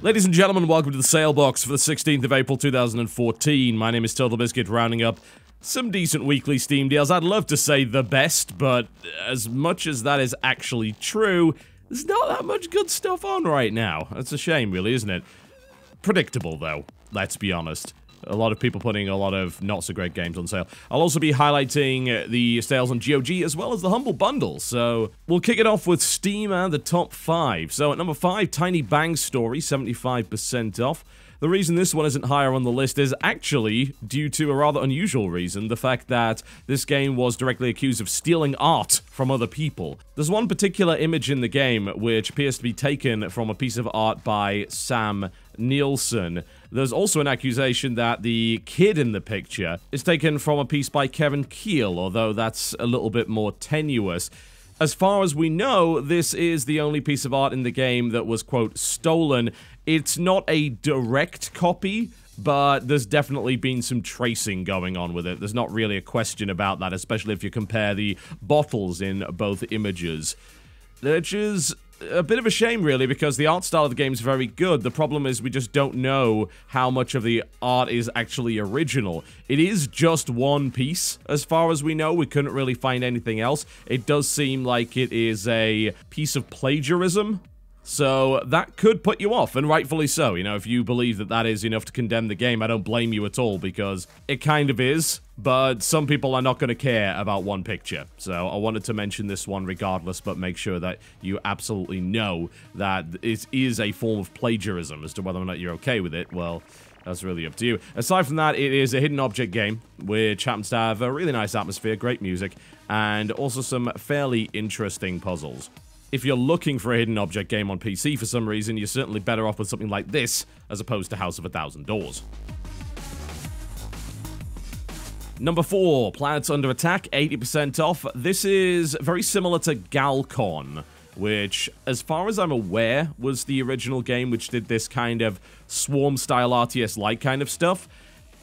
Ladies and gentlemen, welcome to the Salebox for the 16th of April 2014. My name is TotalBiscuit, rounding up some decent weekly Steam deals. I'd love to say the best, but as much as that is actually true, there's not that much good stuff on right now. That's a shame, really, isn't it? Predictable, though, let's be honest. A lot of people putting a lot of not-so-great games on sale. I'll also be highlighting the sales on GOG as well as the Humble Bundle. So we'll kick it off with Steam and the top 5. So at number 5, Tiny Bang Story, 75% off. The reason this one isn't higher on the list is actually due to a rather unusual reason, the fact that this game was directly accused of stealing art from other people. There's one particular image in the game which appears to be taken from a piece of art by Sam Nielsen. There's also an accusation that the kid in the picture is taken from a piece by Kevin Keel, although that's a little bit more tenuous. As far as we know, this is the only piece of art in the game that was, quote, stolen. It's not a direct copy, but there's definitely been some tracing going on with it. There's not really a question about that, especially if you compare the bottles in both images. Which is a bit of a shame, really, because the art style of the game is very good. The problem is we just don't know how much of the art is actually original. It is just one piece, as far as we know. We couldn't really find anything else. It does seem like it is a piece of plagiarism. So that could put you off, and rightfully so. You know, if you believe that that is enough to condemn the game, I don't blame you at all, because it kind of is, but some people are not going to care about one picture. So I wanted to mention this one regardless, but make sure that you absolutely know that it is a form of plagiarism. As to whether or not you're okay with it, well, that's really up to you. Aside from that, it is a hidden object game, which happens to have a really nice atmosphere, great music, and also some fairly interesting puzzles. If you're looking for a hidden object game on PC for some reason, you're certainly better off with something like this, as opposed to House of a Thousand Doors. Number 4, Planets Under Attack, 80% off. This is very similar to Galcon, which, as far as I'm aware, was the original game which did this kind of Swarm-style RTS-like kind of stuff.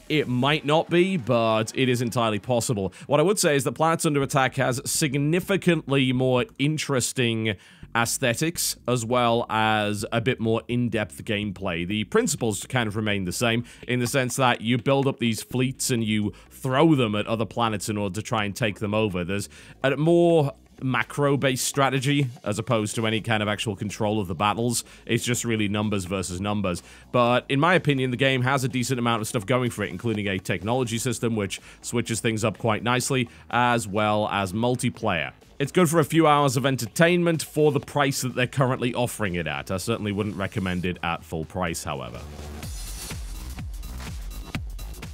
It might not be, but it is entirely possible. What I would say is that Planets Under Attack has significantly more interesting aesthetics, as well as a bit more in-depth gameplay. The principles kind of remain the same, in the sense that you build up these fleets and you throw them at other planets in order to try and take them over. There's a more macro-based strategy, as opposed to any kind of actual control of the battles. It's just really numbers versus numbers. But in my opinion, the game has a decent amount of stuff going for it, including a technology system which switches things up quite nicely, as well as multiplayer. It's good for a few hours of entertainment for the price that they're currently offering it at. I certainly wouldn't recommend it at full price, however.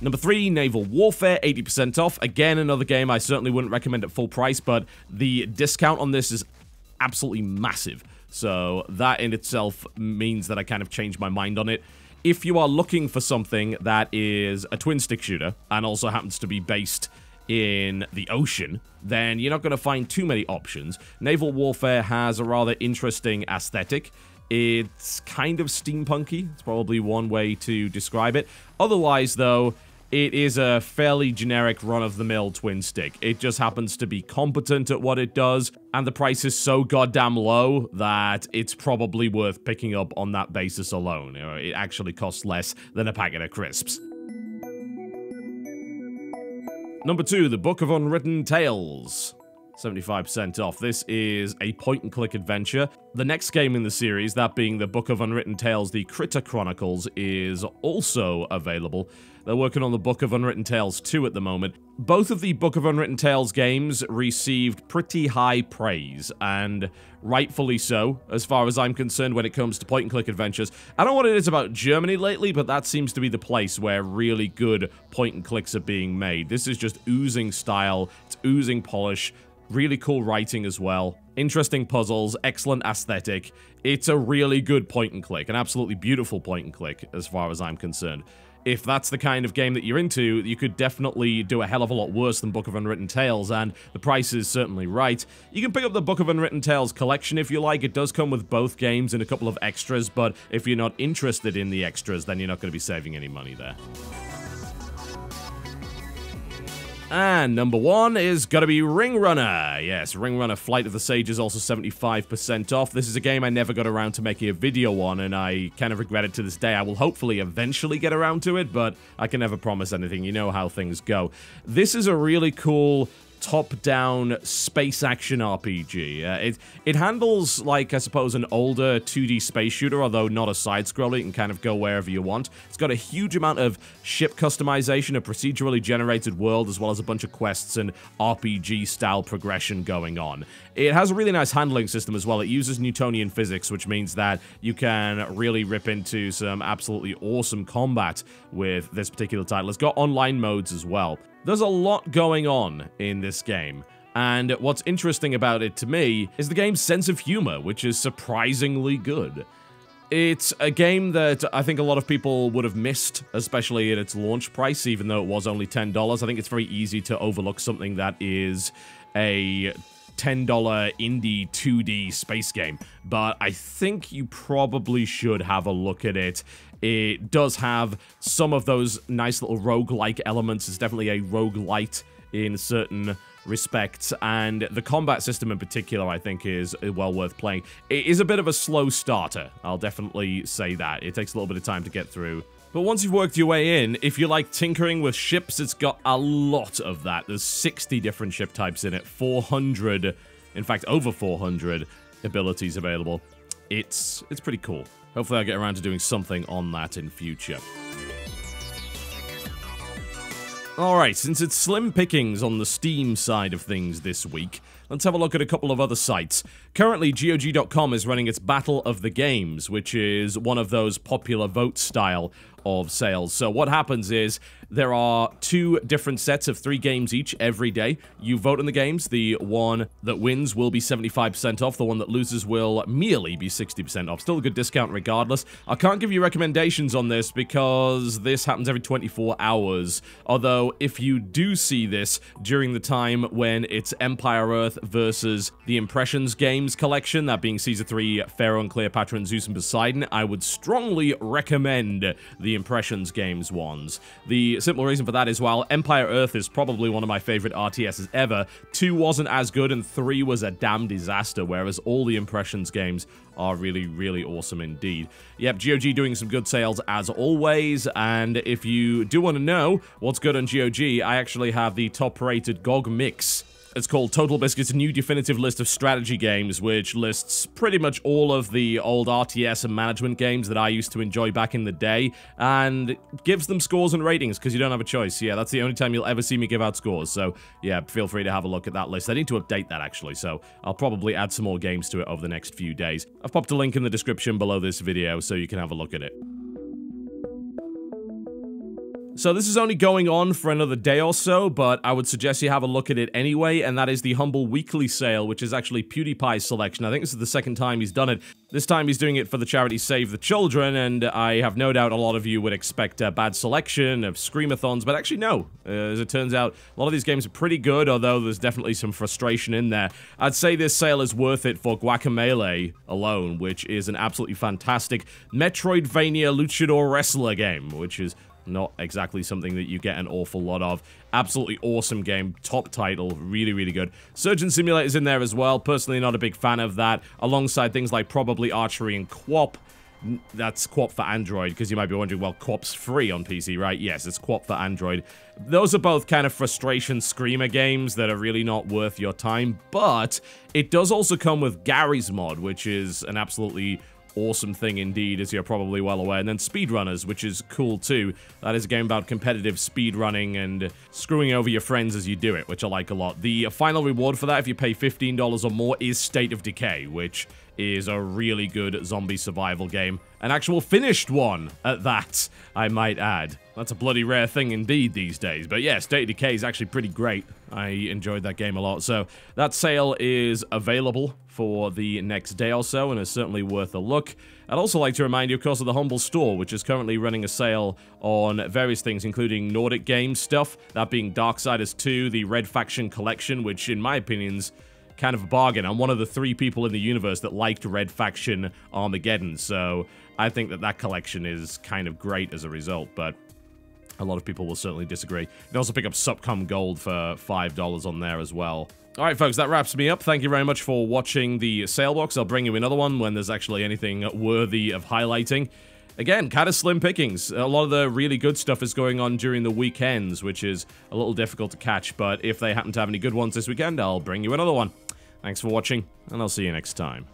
Number 3, Naval Warfare, 80% off. Again, another game I certainly wouldn't recommend at full price, but the discount on this is absolutely massive. So that in itself means that I kind of changed my mind on it. If you are looking for something that is a twin-stick shooter, and also happens to be based in the ocean, then you're not going to find too many options. Naval Warfare has a rather interesting aesthetic. It's kind of steampunky. It's probably one way to describe it. Otherwise, though, it is a fairly generic run-of-the-mill twin stick. It just happens to be competent at what it does, and the price is so goddamn low that it's probably worth picking up on that basis alone. You know, it actually costs less than a packet of crisps. Number 2, The Book of Unwritten Tales. 75% off. This is a point-and-click adventure. The next game in the series, that being The Book of Unwritten Tales, The Critter Chronicles, is also available. They're working on The Book of Unwritten Tales 2 at the moment. Both of the Book of Unwritten Tales games received pretty high praise, and rightfully so, as far as I'm concerned, when it comes to point-and-click adventures. I don't know what it is about Germany lately, but that seems to be the place where really good point-and-clicks are being made. This is just oozing style, it's oozing polish, really cool writing as well. Interesting puzzles, excellent aesthetic. It's a really good point-and-click, an absolutely beautiful point-and-click, as far as I'm concerned. If that's the kind of game that you're into, you could definitely do a hell of a lot worse than Book of Unwritten Tales, and the price is certainly right. You can pick up the Book of Unwritten Tales collection if you like. It does come with both games and a couple of extras, but if you're not interested in the extras, then you're not going to be saving any money there. And number 1 is gotta be Ring Runner. Yes, Ring Runner Flight of the Sage is also 75% off. This is a game I never got around to making a video on, and I kind of regret it to this day. I will hopefully eventually get around to it, but I can never promise anything. You know how things go. This is a really cool top-down space action RPG. It handles, like, I suppose, an older 2D space shooter, although not a side-scroller. You can kind of go wherever you want. It's got a huge amount of ship customization, a procedurally generated world, as well as a bunch of quests and RPG-style progression going on. It has a really nice handling system as well. It uses Newtonian physics, which means that you can really rip into some absolutely awesome combat with this particular title. It's got online modes as well. There's a lot going on in this game, and what's interesting about it to me is the game's sense of humor, which is surprisingly good. It's a game that I think a lot of people would have missed, especially at its launch price, even though it was only $10. I think it's very easy to overlook something that is a $10 indie 2D space game, but I think you probably should have a look at it. It does have some of those nice little roguelike elements. It's definitely a roguelite in certain respects, and the combat system in particular, I think, is well worth playing. It is a bit of a slow starter, I'll definitely say that. It takes a little bit of time to get through. But once you've worked your way in, if you like tinkering with ships, it's got a lot of that. There's 60 different ship types in it, 400, in fact, over 400 abilities available. It's pretty cool. Hopefully I'll get around to doing something on that in future. Alright, since it's slim pickings on the Steam side of things this week, let's have a look at a couple of other sites. Currently, GOG.com is running its Battle of the Games, which is one of those popular vote style of sales. So what happens is there are 2 different sets of 3 games each every day. You vote in the games. The one that wins will be 75% off. The one that loses will merely be 60% off. Still a good discount regardless. I can't give you recommendations on this because this happens every 24 hours. Although, if you do see this during the time when it's Empire Earth versus the Impressions Games collection, that being Caesar 3, Pharaoh and Cleopatra, and Zeus and Poseidon, I would strongly recommend the Impressions Games ones. The simple reason for that is, while Empire Earth is probably one of my favorite RTSs ever, 2 wasn't as good and 3 was a damn disaster, whereas all the Impressions games are really, really awesome indeed. Yep, GOG doing some good sales as always, and if you do want to know what's good on GOG, I actually have the top-rated GOG mix. It's called TotalBiscuit's new definitive list of strategy games, which lists pretty much all of the old RTS and management games that I used to enjoy back in the day, and gives them scores and ratings, because you don't have a choice. Yeah, that's the only time you'll ever see me give out scores, so yeah, feel free to have a look at that list. I need to update that, actually, so I'll probably add some more games to it over the next few days. I've popped a link in the description below this video, so you can have a look at it. So this is only going on for another day or so, but I would suggest you have a look at it anyway, and that is the Humble Weekly Sale, which is actually PewDiePie's selection. I think this is the second time he's done it. This time he's doing it for the charity Save the Children, and I have no doubt a lot of you would expect a bad selection of Screamathons, but actually no. As it turns out, a lot of these games are pretty good, although there's definitely some frustration in there. I'd say this sale is worth it for Guacamelee alone, which is an absolutely fantastic Metroidvania luchador wrestler game, which is not exactly something that you get an awful lot of. Absolutely awesome game. Top title. Really, really good. Surgeon Simulator's in there as well. Personally, not a big fan of that. Alongside things like probably Archery and QWOP. That's QWOP for Android, because you might be wondering, well, QWOP's free on PC, right? Yes, it's QWOP for Android. Those are both kind of frustration screamer games that are really not worth your time, but it does also come with Gary's Mod, which is an absolutely awesome thing indeed, as you're probably well aware. And then Speedrunners, which is cool too. That is a game about competitive speedrunning and screwing over your friends as you do it, which I like a lot. The final reward for that, if you pay $15 or more, is State of Decay, which is a really good zombie survival game. An actual finished one at that, I might add. That's a bloody rare thing indeed these days. But yeah, State of Decay is actually pretty great. I enjoyed that game a lot. So that sale is available for the next day or so, and is certainly worth a look. I'd also like to remind you, of course, of the Humble Store, which is currently running a sale on various things, including Nordic Games stuff, that being Darksiders 2, the Red Faction Collection, which in my opinion's kind of a bargain. I'm one of the 3 people in the universe that liked Red Faction Armageddon, so I think that that collection is kind of great as a result. But A lot of people will certainly disagree. You can also pick up Supcom Gold for $5 on there as well. Alright folks, that wraps me up. Thank you very much for watching the sale box. I'll bring you another one when there's actually anything worthy of highlighting. Again, kind of slim pickings. A lot of the really good stuff is going on during the weekends, which is a little difficult to catch, but if they happen to have any good ones this weekend, I'll bring you another one. Thanks for watching, and I'll see you next time.